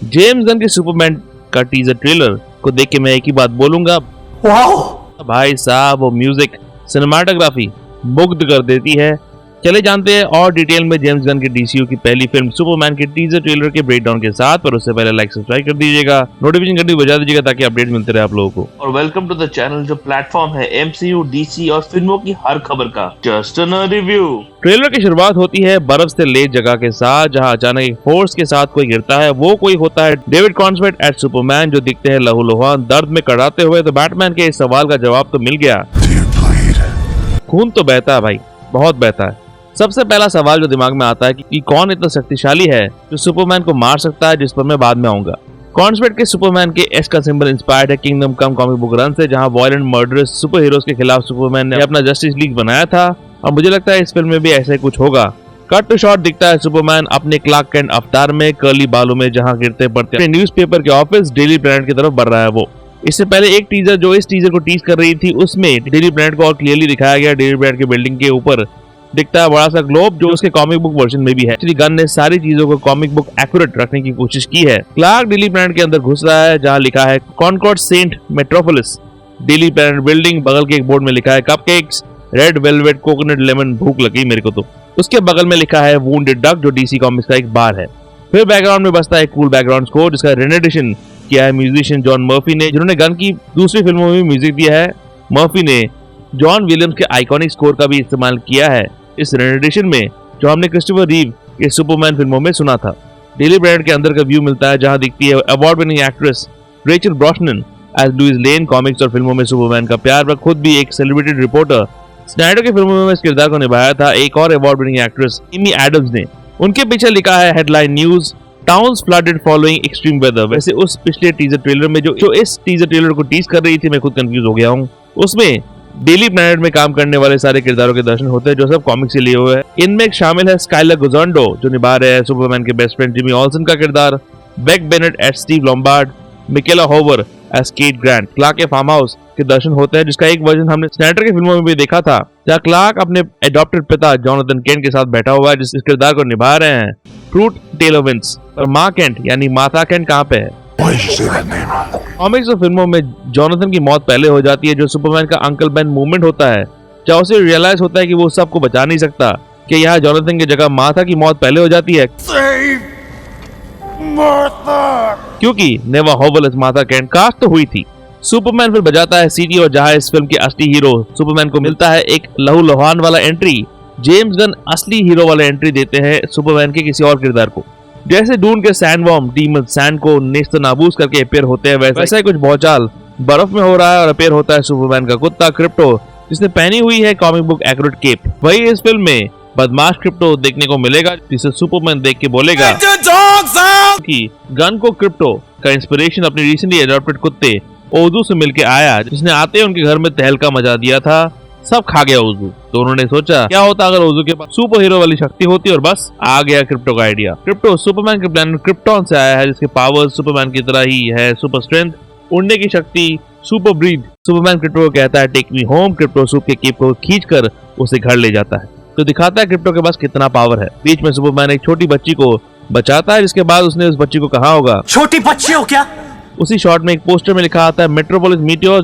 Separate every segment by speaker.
Speaker 1: James Gunn के Superman का teaser trailer को देख के मैं एक ही बात बोलूंगा, वाह भाई साहब, वो म्यूजिक, सिनेमाटोग्राफी मुग्ध कर देती है। चले जानते हैं और डिटेल में जेम्स गन के डीसीयू की पहली फिल्म सुपरमैन के टीजर ट्रेलर के ब्रेकडाउन के साथ। पर उससे पहले लाइक सब्सक्राइब कर दीजिएगा, नोटिफिकेशन घंटी बजा दीजिएगा ताकि अपडेट मिलते रहे आप लोगों को। और वेलकम टू द चैनल जो प्लेटफॉर्म है एमसीयू, डीसी और फिल्मों की हर खबर का जस्ट अ रिव्यू। ट्रेलर की शुरुआत होती है बर्फ से लेस जगह के साथ, जहां अचानक एक फोर्स के साथ कोई गिरता है। वो कोई होता है डेविड कॉन्सवेट एट सुपरमैन, जो दिखते हैं लहूलुहान दर्द में कड़ाते हुए। तो बैटमैन के इस सवाल का जवाब तो मिल गया, खून तो बहता है भाई, बहुत बहता है। सबसे पहला सवाल जो दिमाग में आता है कि कौन इतना शक्तिशाली है जो सुपरमैन को मार सकता है, जिस पर मैं बाद में आऊंगा। कॉन्सवेट के सुपरमैन के एस का सिंबल इंस्पायर्ड है किंगडम कम कॉमिक बुक रन से, जहां वायलेंट मर्डरस सुपर हीरोज के खिलाफ सुपरमैन ने अपना जस्टिस लीग बनाया था। और मुझे लगता है इस फिल्म में भी ऐसा ही कुछ होगा। कट टू शॉट दिखता है सुपरमैन अपने क्लार्क कैंट अवतार में, कर्ली बालों में, जहां गिरते पड़ते न्यूज़पेपर के ऑफिस डेली प्लैनेट की तरफ बढ़ रहा है वो। इससे पहले एक टीजर जो इस टीजर को टीज कर रही थी, उसमें डेली प्लैनेट को और क्लियरली दिखाया गया। डेली प्लैनेट की बिल्डिंग के ऊपर दिखता है बड़ा सा ग्लोब, जो उसके कॉमिक बुक वर्जन में भी है। एक्चुअली गन ने सारी चीजों को कॉमिक बुक एक्यूरेट रखने की कोशिश की है। क्लार्क डेली प्लैनेट के अंदर घुस रहा है, जहां लिखा है Concord saint Metropolis. Daily Planet building बगल के एक बोर्ड में लिखा है cupcakes, red velvet, coconut, lemon. भूख लगी मेरे को तो। उसके बगल में लिखा है वुंडेड डक, जो डीसी कॉमिक्स का एक बार है। फिर बैकग्राउंड में बजता है कूल बैकग्राउंड स्कोर, जिसका रेनेडिशन किया है म्यूजिशियन जॉन मर्फी ने, जिन्होंने गन की दूसरी फिल्मों में म्यूजिक दिया है। मर्फी ने जॉन विलियम्स के आइकॉनिक स्कोर का भी इस्तेमाल किया है इस रेनेडिशन में, जो हमने क्रिस्टोफर रीव के सुपरमैन फिल्मों में सुना था। डेली प्लैनेट के अंदर का व्यू मिलता है, जहां दिखती है award winning actress Rachel Brosnahan as Lois Lane. Comics और फिल्मों में सुपरमैन का प्यार, वह खुद भी एक सेलिब्रेटेड रिपोर्टर स्नाइडर की फिल्मों में इस किरदार को निभाया था एक और award winning actress Amy Adams ने। उनके पीछे लिखा है headline news, towns flooded following extreme weather. वैसे उस पिछले टीजर ट्रेलर में जो इस टीजर ट्रेलर को टीज कर रही थी, मैं खुद कंफ्यूज हो गया हूँ। उसमें डेली प्लैनेट में काम करने वाले सारे किरदारों के दर्शन होते हैं, जो सब कॉमिक से लिए हुए हैं। इनमें शामिल है स्काइलर गुजोंडो, जो निभा रहे हैं सुपरमैन के बेस्ट फ्रेंड जिमी ऑल्सन का किरदार, Beck Bennett as Steve Lombard, Mikaela Hoover as Cat Grant. Clark के फार्म हाउस के दर्शन होते हैं, जिसका एक वर्जन हमने स्नाइडर की फिल्मों में भी देखा था, जहाँ क्लार्क अपने एडॉप्टेड पिता जॉनथन केंट के साथ बैठा हुआ है, जिस किरदार को निभा रहे हैं फ्रूट टेलर विंस। और माँ केंट यानी माता केंट कहाँ पे है? कॉमिक्स और फिल्मों में जॉनथन की मौत पहले हो जाती है, जो सुपरमैन का अंकल बेन मूवमेंट होता है, जहाँ उसे रियलाइज होता है कि वो सबको बचा नहीं सकता, कि यहाँ जॉनथन की जगह माता की मौत पहले हो जाती है, क्योंकि नेवा होवल इस माता कैंट कास्ट तो हुई थी। सुपरमैन फिर बजाता है सीटी, और जहाँ इस फिल्म के असली हीरो सुपरमैन को मिलता है एक लहूलुहान वाला एंट्री। जेम्स गन असली हीरो वाला एंट्री देते हैं सुपरमैन के किसी और किरदार को। जैसे डून के सैंडवॉर्म डीमन सैंड को नेस्तनाबूज करके अपेयर होते हैं, वैसा ही कुछ भौचाल बर्फ में हो रहा है और अपेयर होता है सुपरमैन का कुत्ता क्रिप्टो, जिसने पहनी हुई है कॉमिक बुक एक्यूरेट केप। वही इस फिल्म में बदमाश क्रिप्टो देखने को मिलेगा, जिसे सुपरमैन देख के बोलेगा कि गन को क्रिप्टो का इंस्पिरेशन अपने रिसेंटली अडॉप्टेड कुत्ते ओजू से मिलके आया, जिसने आते ही उनके घर में तहलका मचा दिया था। सब खा गया ओजू। तो उन्होंने सोचा क्या होता अगर ओजू के पास सुपर हीरो वाली शक्ति होती, और बस आ गया क्रिप्टो का आइडिया। क्रिप्टो सुपरमैन के प्लैनेट क्रिप्टॉन से आया है, जिसके पावर्स सुपरमैन की तरह ही है, सुपर स्ट्रेंथ, उड़ने की शक्ति, सुपर ब्रीथ। सुपरमैन क्रिप्टो को कहता है टेक मी होम। क्रिप्टो सूप के केप को खींचकर उसे घर ले जाता है, तो दिखाता है क्रिप्टो के पास कितना पावर है। बीच में सुपरमैन एक छोटी बच्ची को बचाता है, जिसके बाद उसने उस बच्ची को कहा होगा
Speaker 2: छोटी बच्ची हो क्या।
Speaker 1: उसी शॉट में एक पोस्टर में लिखा आता है मेट्रोपोलिस मीटियोर,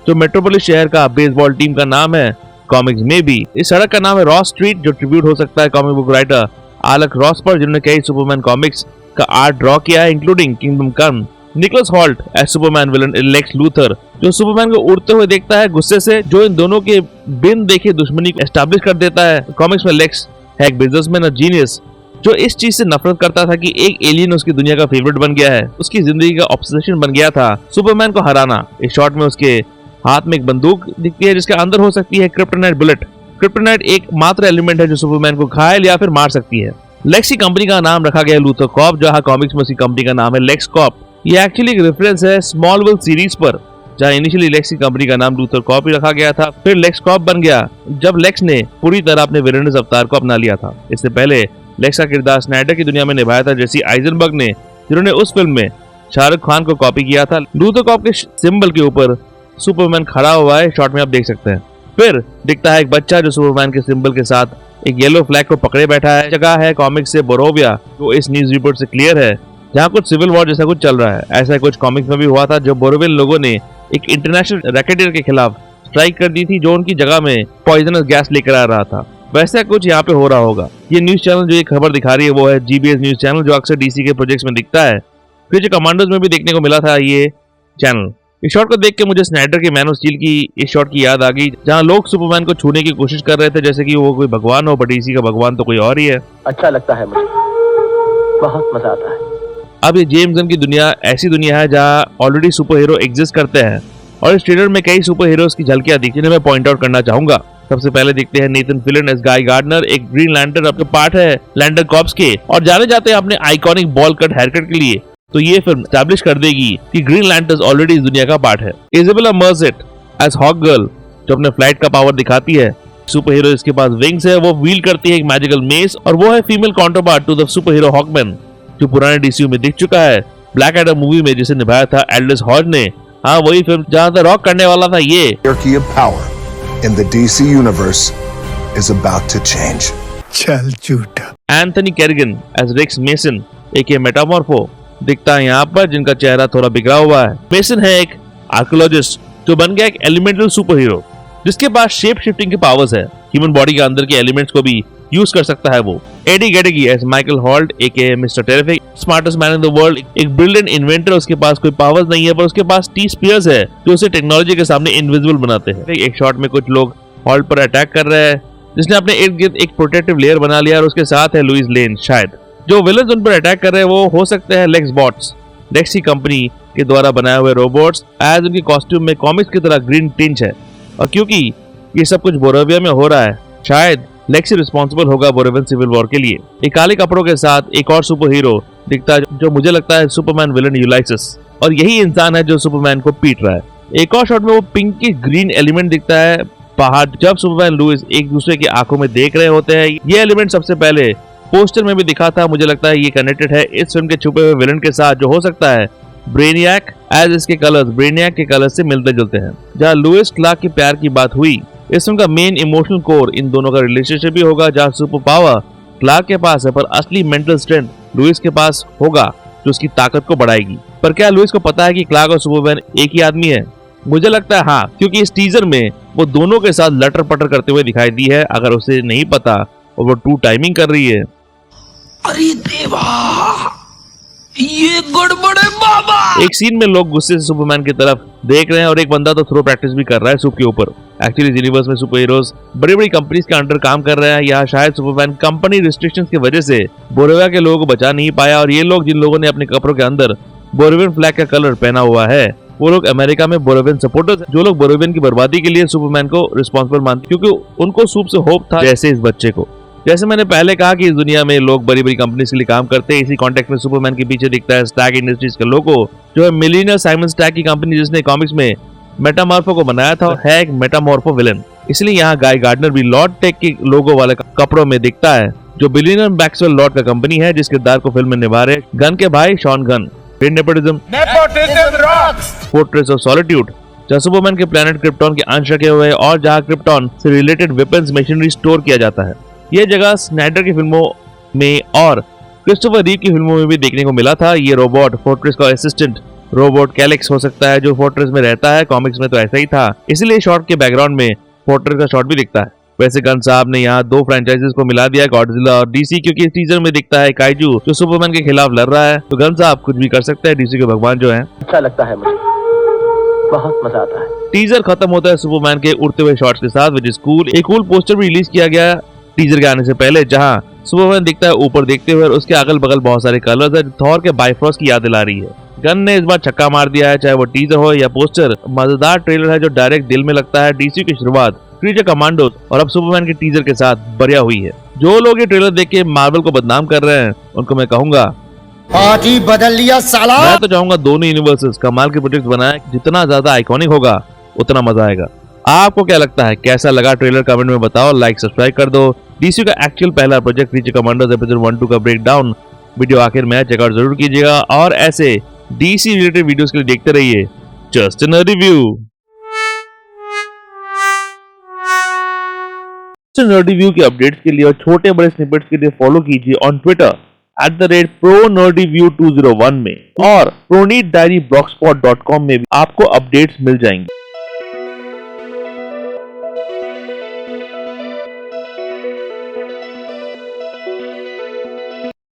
Speaker 1: जो मेट्रोपोलिस शहर का बेसबॉल टीम का नाम है कॉमिक्स में भी। इस सड़क का नाम है रॉस स्ट्रीट, जो ट्रिब्यूट हो सकता है comic book writer Alex Ross पर, जिन्होंने कई सुपरमैन कॉमिक्स का आर्ट ड्रॉ किया है, including Kingdom Come. Nicholas Hoult as Superman villain Lex Luthor, जो सुपरमैन को उड़ते हुए देखता है गुस्से से, जो इन दोनों के बिन देखे दुश्मनी को एस्टैब्लिश कर देता है। कॉमिक्स में लेक्स है एक बिजनेसमैन और जीनियस, जो इस चीज से नफरत करता था कि एक एलियन उसकी दुनिया का फेवरेट बन गया है, उसकी जिंदगी का ऑब्सेशन बन गया था सुपरमैन को हराना। इस शॉट में उसके हाथ में एक बंदूक दिखती है, जिसके अंदर हो सकती है क्रिप्टोनाइट बुलेट। क्रिप्टोनाइट एक मात्र एलिमेंट है जो सुपरमैन को घायल या फिर मार सकती है। लेक्स की कंपनी का नाम रखा गया लूथर कॉप, जहाँ कॉमिक्स में उसकी कंपनी का नाम है लेक्स कॉप। ये एक्चुअली एक रेफरेंस है स्मॉलविल सीरीज पर, जहाँ इनिशियली लेक्स की कंपनी का नाम लूथर कॉप ही रखा गया था, फिर लेक्स कॉप बन गया जब लेक्स ने पूरी तरह अपने विलेनस अवतार को अपना लिया था। इससे पहले लेक्स का किरदार स्नाइडर की दुनिया में निभाया था जेसी आइजनबर्ग ने, जिन्होंने उस फिल्म में शाहरुख खान को कॉपी किया था। लूथर कॉप के सिंबल के ऊपर सुपरमैन खड़ा हुआ है, शॉट में आप देख सकते हैं। फिर दिखता है एक बच्चा जो सुपरमैन के सिंबल के साथ एक येलो फ्लैग को पकड़े बैठा है। जगह है कॉमिक से बोरोविया, जो इस न्यूज रिपोर्ट से क्लियर है जहाँ कुछ सिविल वॉर जैसा कुछ चल रहा है। ऐसा कुछ कॉमिक्स में भी हुआ था, जो बोरोविल लोगों ने एक इंटरनेशनल रैकेटियर के खिलाफ स्ट्राइक कर दी थी, जो उनकी जगह में पॉइजनस गैस लेकर आ रहा था। वैसा कुछ यहाँ पे हो रहा होगा। ये न्यूज चैनल जो ये खबर दिखा रही है वो है जीबीएस न्यूज चैनल, जो अक्सर डीसी के प्रोजेक्ट्स में दिखता है। क्रीचर कमांडोज में भी देखने को मिला था ये चैनल। इस शॉट को देख के मुझे स्नाइडर के मैन ऑफ स्टील की इस शॉट की याद आ गई, जहाँ लोग सुपरमैन को छूने की कोशिश कर रहे थे जैसे कि वो कोई भगवान हो, बट डीसी का भगवान तो कोई और ही है।
Speaker 2: अच्छा लगता है मुझे, बहुत मजा आता है।
Speaker 1: अब ये जेम्स गन की दुनिया ऐसी दुनिया है जहाँ ऑलरेडी सुपर हीरो एग्जिस्ट करते हैं, और इस ट्रेलर में कई सुपर हीरोज की झलकियां दिखी, जिन्हें मैं पॉइंट आउट करना चाहूंगा। सबसे पहले देखते हैं नेथन फिलियन एज गाय गार्डनर, एक ग्रीन लैंटर्न अपने पार्ट है लैंडर कॉर्प्स के, और जाने जाते हैं अपने आइकॉनिक बॉल कट हेयरकट के लिए। तो ये फिल्म एस्टैब्लिश कर देगी कि ग्रीन लैंटर्न ऑलरेडी इस दुनिया का पार्ट है। इजाबेला मर्सेट एज हॉक गर्ल, जो अपने फ्लाइट का पावर दिखाती है। सुपर हीरो इसके पास विंग्स है, वो व्हील करती है एक मैजिकल मेस, और वो है female counterpart to the super hero Hawkman, जो पुराने डीसीयू में दिख चुका है ब्लैक एडम मूवी में, जिसे निभाया था एल्डस हॉज ने। हाँ, वही फिल्म जहाँ से रॉक करने वाला था ये।
Speaker 3: Hierarchy of power in the DC universe is about to change.
Speaker 4: चल झूठा।
Speaker 1: एंथनी कैरिगन एज रिक्स मेसन, एक मेटामॉर्फो दिखता है यहाँ पर, जिनका चेहरा थोड़ा बिगड़ा हुआ है। मेसन है एक आर्कियोलॉजिस्ट जो बन गया एक एलिमेंटल सुपर हीरो, जिसके पास शेप शिफ्टिंग के पावर्स है। ह्यूमन बॉडी के अंदर के एलिमेंट्स को भी यूज कर सकता है वो। Edi Gathegi as Michael Holt, AKA Mister Terrific, smartest man in the world, एक ब्रिलियंट इन्वेंटर। उसके पास कोई पावर्स नहीं है, पर उसके पास टी स्पीयर्स है जो उसे टेक्नोलॉजी के सामने इनविजिबल बनाते हैं। एक शॉट में कुछ लोग हॉल्ट पर अटैक कर रहे हैं, जिसने अपने इर्द गिर्द एक प्रोटेक्टिव लेयर बना लिया, और उसके साथ है लुइस लेन। शायद जो विलन्स उन पर अटैक कर रहे हैं वो हो सकते हैं लेक्स बॉट्स, लेक्सी कंपनी के द्वारा बनाए हुए रोबोट्स। एज उनकी कॉस्ट्यूम में कॉमिक्स की तरह ग्रीन टिंच है, और क्योंकि ये सब कुछ बोरोविया में हो रहा है, शायद लेक्सी रिस्पॉन्सिबल होगा बोरोवियन सिविल वॉर के लिए। एक काले कपड़ों के साथ एक और सुपर हीरो दिखता है, जो मुझे लगता है सुपरमैन विलन यूलाइसिस, और यही इंसान है जो सुपरमैन को पीट रहा है। एक और शॉट में वो पिंकी ग्रीन एलिमेंट दिखता है बाहर, जब सुपरमैन लुइस एक दूसरे की आंखों में देख रहे होते हैं। ये एलिमेंट सबसे पहले पोस्टर में भी दिखा था। मुझे लगता है ये कनेक्टेड है इस फिल्म के छुपे हुए विलन के साथ, जो हो सकता है ब्रेनियक, एज इसके कलर्स ब्रेनियक के कलर से मिलते जुलते हैं। जहाँ लुइस क्लार्क के प्यार की बात हुई, इस फिल्म का मेन इमोशनल कोर इन दोनों का रिलेशनशिप भी होगा, जहाँ सुपर पावर क्लार्क के पास है, पर असली मेंटल स्ट्रेंथ लुइस के पास होगा, जो उसकी ताकत को बढ़ाएगी। पर क्या लुइस को पता है कि क्लार्क और सुपरमैन एक ही आदमी है? मुझे लगता है हाँ, क्योंकि इस टीजर में वो दोनों के साथ लटर पटर करते हुए दिखाई दी है। अगर उसे नहीं पता और वो ट्रू टाइमिंग कर रही है।
Speaker 5: अरे देवा, ये गड़बड़ है बाबा।
Speaker 1: एक सीन में लोग गुस्से से सुपरमैन की तरफ देख रहे हैं, और एक बंदा तो थ्रो प्रैक्टिस भी कर रहा है सूप के ऊपर। एक्चुअली यूनिवर्स में सुपर हीरोज बड़ी बड़ी कंपनीज के अंडर काम कर रहे हैं। यहाँ शायद सुपरमैन कंपनी रिस्ट्रिक्शंस की वजह से बोरोविया के लोगों को बचा नहीं पाया, और ये लोग जिन लोगों ने अपने कपड़ों के अंदर बोरोवियन फ्लैग का कलर पहना हुआ है, वो लोग अमेरिका में बोरोवियन सपोर्टर्स, जो लोग बोरोवियन की बर्बादी के लिए सुपरमैन को रिस्पॉन्सिबल मानते, क्योंकि उनको सूप से होप था जैसे इस बच्चे को। जैसे मैंने पहले कहा कि इस दुनिया में लोग बड़ी बड़ी कंपनीज के लिए काम करते हैं। इसी कॉन्टेक्स्ट में सुपरमैन के पीछे दिखता है स्टैग इंडस्ट्रीज का लोगो, जो है मिलियनियर साइमन स्टैग की कंपनी, जिसने कॉमिक्स में मेटामॉर्फो को बनाया था, और है एक मेटामॉर्फो विलन। इसलिए यहाँ गाय गार्डनर भी लॉर्ड टेक के लोगो वाले कपड़ों में दिखता है, जो बिलियनियर मैक्सवेल लॉर्ड का कंपनी है, जिस किरदार को फिल्म में निभा रहे गन के भाई Sean Gunn. Fortress of Solitude, जहाँ सुपरमैन के प्लेनेट क्रिप्टॉन के अंश रखे हुए हैं, और जहाँ क्रिप्टॉन से रिलेटेड वेपन्स मशीनरी स्टोर किया जाता है। यह जगह स्नाइडर की फिल्मों में और क्रिस्टोफर रीव की फिल्मों में भी देखने को मिला था। ये रोबोट फोर्ट्रेस का असिस्टेंट रोबोट कैलेक्स हो सकता है, जो फोर्ट्रेस में रहता है। कॉमिक्स में तो ऐसा ही था, इसलिए शॉट के बैकग्राउंड में फोर्ट्रेस का शॉट भी दिखता है। वैसे गन साहब ने यहाँ दो फ्रेंचाइजीज को मिला दिया है, गॉडजिला और डीसी, क्योंकि इस टीजर में दिखता है काइजू जो सुपरमैन के खिलाफ लड़ रहा है। तो गन साहब कुछ भी कर सकते हैं, डीसी के भगवान जो है।
Speaker 2: अच्छा लगता है मुझे, बहुत मजा आता है।
Speaker 1: टीजर खत्म होता है सुपरमैन के उड़ते हुए शॉट्स के साथ, विच इज कूल। एक कूल पोस्टर भी रिलीज किया गया टीजर के आने से पहले, जहां सुपरमैन दिखता है ऊपर देखते हुए, और उसके अगल बगल बहुत सारे कलर्स है, थॉर के बाइफ्रॉस्ट की याद दिला रही है। गन ने इस बार छक्का मार दिया है, चाहे वो टीजर हो या पोस्टर। मजेदार ट्रेलर है जो डायरेक्ट दिल में लगता है। डीसी की शुरुआत क्रीचर कमांडोज और अब सुपरमैन के टीजर के साथ बढ़िया हुई है। जो लोग ये ट्रेलर देख के मार्वल को बदनाम कर रहे हैं, उनको मैं कहूंगा
Speaker 4: आज ही बदल लिया साला।
Speaker 1: मैं तो चाहूंगा दोनों यूनिवर्सेस कमाल के प्रोजेक्ट बनाए, जितना ज्यादा आइकॉनिक होगा उतना मजा आएगा। आपको क्या लगता है, कैसा लगा ट्रेलर? कमेंट में बताओ, लाइक सब्सक्राइब कर दो। डीसी का एक्चुअल पहला प्रोजेक्ट क्रीचर कमांडोज एपिसोड 1-2 का ब्रेकडाउन वीडियो आखिर में चेकआउट जरूर कीजिएगा, और ऐसे डीसी रिलेटेड वीडियोस के लिए देखते रहिए जस्ट इन रिव्यू। रिव्यू के अपडेट्स के लिए और छोटे बड़े स्निपेट्स के लिए फॉलो कीजिए ऑन ट्विटर @ProNerdyView201 में और ProNeedDiary blogspot.com में भी आपको अपडेट्स मिल जाएंगे।